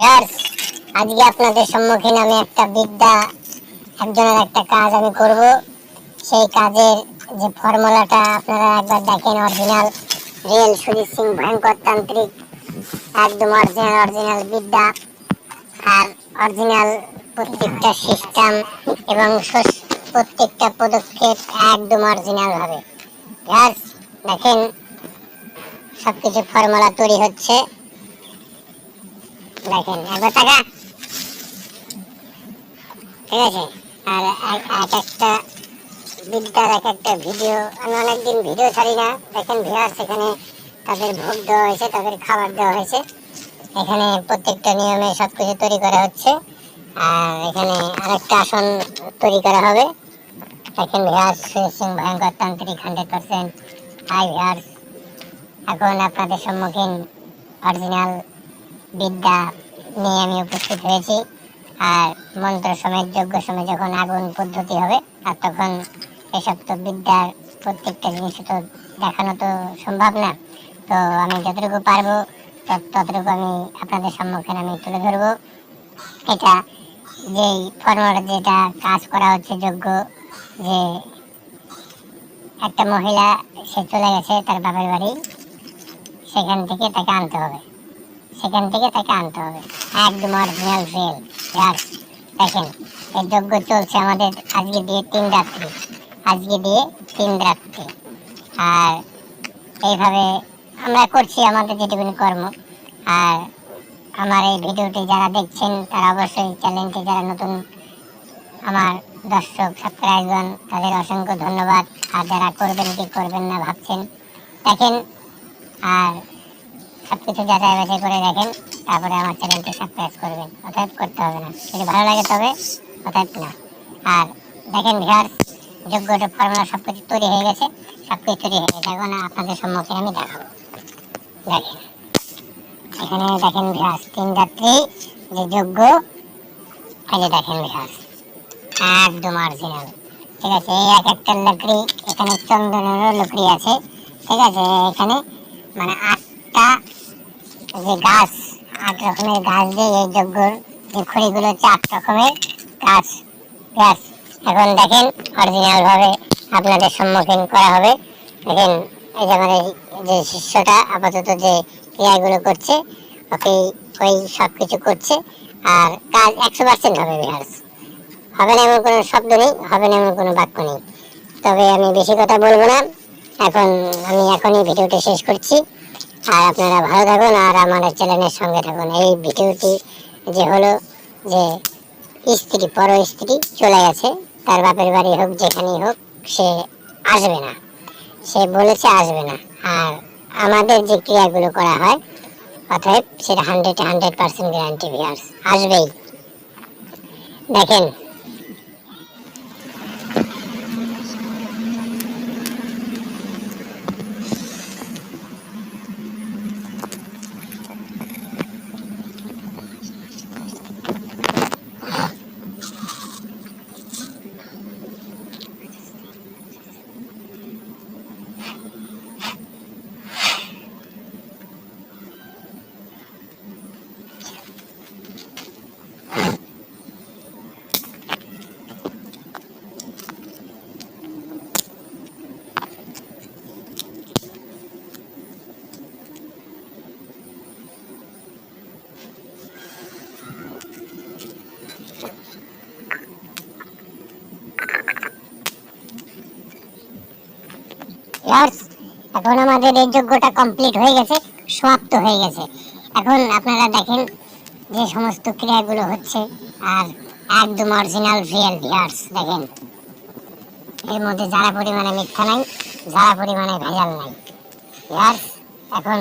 Viewers, আজকে আপনাদের সম্মুখীন আমি একটা বিদ্যা একজনের একটা কাজ আমি করব। সেই কাজের যে ফর্মুলাটা আপনারা একবার দেখেন, অরিজিনাল রিয়েল সুজিত সিং ভয়ঙ্কর তান্ত্রিক, একদম অরিজিনাল বিদ্যা আর অরিজিনাল প্রত্যেকটা সিস্টেম এবং প্রত্যেকটা পদক্ষেপ একদম অরিজিনাল ভাবে। ভিউয়ার্স দেখেন, সবকিছু ফর্মুলা তৈরি হচ্ছে। দেখেন একবার টাকা, ঠিক আছে। আর এক একটা বিদ্যার এক একটা ভিডিও, আমি অনেকদিন ভিডিও ছাড়ি না। দেখেন ভিউয়ার্স, এখানে তাদের ভোগ দেওয়া হয়েছে, তাদের খাবার দেওয়া হয়েছে। এখানে প্রত্যেকটা নিয়মে সবকিছু তৈরি করা হচ্ছে। আর এখানে আরেকটা আসন তৈরি করা হবে। দেখেন ভিউয়ার্স, সুজিত সিং ভয়ঙ্কর তান্ত্রিক 100%। হাই ভিউয়ার্স, এখন আপনাদের সম্মুখীন অরিজিনাল বিদ্যা নিয়ে আমি উপস্থিত হয়েছি। আর মন্ত্র সমেত যজ্ঞ সমেত যখন আগুন পদ্ধতি হবে, আর তখন এসব তো বিদ্যার প্রত্যেকটা জিনিস তো দেখানো তো সম্ভব না। তো আমি যতটুকু পারবো ততটুকু আমি আপনাদের সম্মুখীন আমি তুলে ধরবো। এটা যেই ফর্মুলা যেটা কাজ করা হচ্ছে যজ্ঞ, যে একটা মহিলা সে চলে গেছে তার বাপের বাড়ি, সেখান থেকে তাকে আনতে হবে, একদম অরিজিনাল রিয়েল। দেখেন এই যজ্ঞ চলছে আমাদের আজকে দিয়ে 3 রাত্রি, আর এইভাবে আমরা করছি আমাদের যেটুকুনি কর্ম। আর আমার এই ভিডিওটি যারা দেখছেন তারা অবশ্যই চ্যানেলটি, যারা নতুন আমার দর্শক সাবস্ক্রাইবগণ, তাদের অসংখ্য ধন্যবাদ। আর যারা করবেন কি করবেন না ভাবছেন, দেখেন আর সবকিছু যাচাই বাছাই করে দেখেন, তারপরে আমার চ্যানেলটি সাবস্ক্রাইব করবেন। অতএব করতে হবে না, যদি ভালো লাগে তবে, অতএব না। আর দেখেন ভিউয়ার্স, যোগ্যটা ফর্মুলা সবকিছু তৈরি হয়ে গেছে, এখন আপনাদের সম্মুখীন আমি দেখাবো। দেখেন এখানে দেখেন ভিউয়ার্স, 3 রাত্রি যে যোগ্য, এই যে দেখেন ভিউয়ার্স, একদম অরিজিনাল, ঠিক আছে। এই এক একটা লকড়ি, এখানে চন্দনেরও লকড়ি আছে, ঠিক আছে। এখানে মানে 8টা যে গাছ, 8 রকমের গাছ দিয়ে এই যজ্ঞর যে খড়িগুলো হচ্ছে 8 রকমের গাছ। এখন দেখেন অরিজিনাল ভাবে আপনাদের সম্মুখীন করা হবে। দেখেন এই যে আমার যে শিষ্যটা আপাতত যে ক্রিয়াগুলো করছে, ওকে ওই সব কিছু করছে। আর কাজ 100% হবে ভিউয়ার্স, হবে না এমন কোনো শব্দ নেই, হবে না এমন কোনো বাক্য নেই। তবে আমি বেশি কথা বলবো না, আমি এখনই ভিডিওটি শেষ করছি। আর আপনারা ভালো থাকুন আর আমার চ্যানেলের সঙ্গে থাকুন। এই ভিডিওটি যে হলো যে পর স্ত্রী চলে গেছে, তার বাপের বাড়ি হোক যেখানেই হোক, সে আসবে না, সে বলেছে আসবে না। আর আমাদের যে ক্রিয়াগুলো করা হয়, অতএব সেটা 100% গ্যারান্টি ভিউয়ার্স, আসবেই। দেখেন এখন আমাদের এই যজ্ঞটা কমপ্লিট হয়ে গেছে, সমাপ্ত হয়ে গেছে। এখন আপনারা দেখেন যে সমস্ত ক্রিয়াগুলো হচ্ছে, আর একদম অরিজিনাল রিয়েল ভিউয়ার্স। দেখেন এর মধ্যে যারা পরিমাণে মিথ্যা নাই, যারা পরিমাণে ভেজাল নাই ভিউয়ার্স। এখন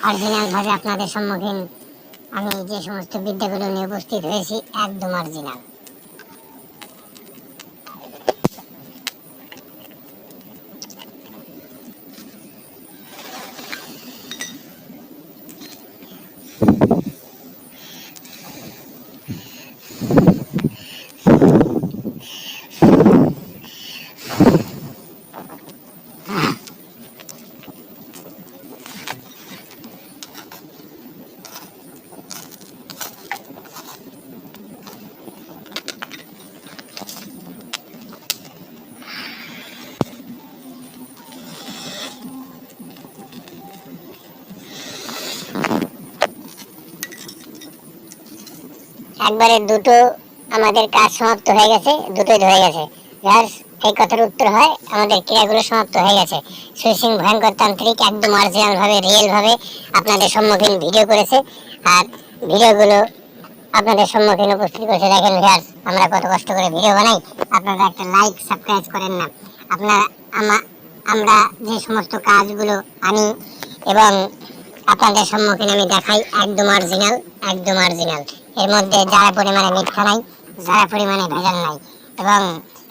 অরিজিনাল ভাবে আপনাদের সম্মুখীন আমি যে সমস্ত বিদ্যাগুলো নিয়ে উপস্থিত হয়েছি, একদম অরিজিনাল। একবারে দুটো আমাদের কাজ সমাপ্ত হয়ে গেছে, দুটোই ধরে গেছে। ভিউয়ার্স, এই কথার উত্তর হয় আমাদের ক্রিয়াগুলো সমাপ্ত হয়ে গেছে। সুইসিং ভয়ঙ্কর তান্ত্রিক একদম অরিজিনাল ভাবে, রিয়েল ভাবে আপনাদের সম্মুখীন ভিডিও করেছে। আর ভিডিওগুলো আপনাদের সম্মুখীন উপস্থিত করেছে। দেখেন ভিউয়ার্স, আমরা কত কষ্ট করে ভিডিও বানাই, আপনারা একটা লাইক সাবস্ক্রাইব করেন না। আপনারা আমরা যে সমস্ত কাজগুলো আনি এবং আপনাদের সম্মুখীন আমি দেখাই, একদম অরিজিনাল, একদম অরিজিনাল। এর মধ্যে যারা পরিমাণে মিথ্যা নাই, যারা পরিমাণে ভেজাল নাই, এবং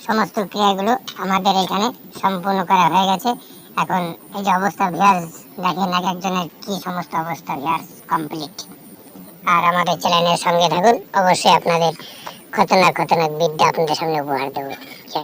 সমস্ত ক্রিয়াগুলো আমাদের এখানে সম্পূর্ণ করা হয়ে গেছে। এখন এই যে অবস্থা ভিউয়ার্স, দেখেন এক একজনের কি সমস্ত অবস্থা ভিউয়ার্স, কমপ্লিট। আর আমাদের চ্যানেলের সঙ্গে থাকুন, অবশ্যই আপনাদের খতরনাক খতরনাক বিদ্যা আপনাদের সামনে উপহার দেবো।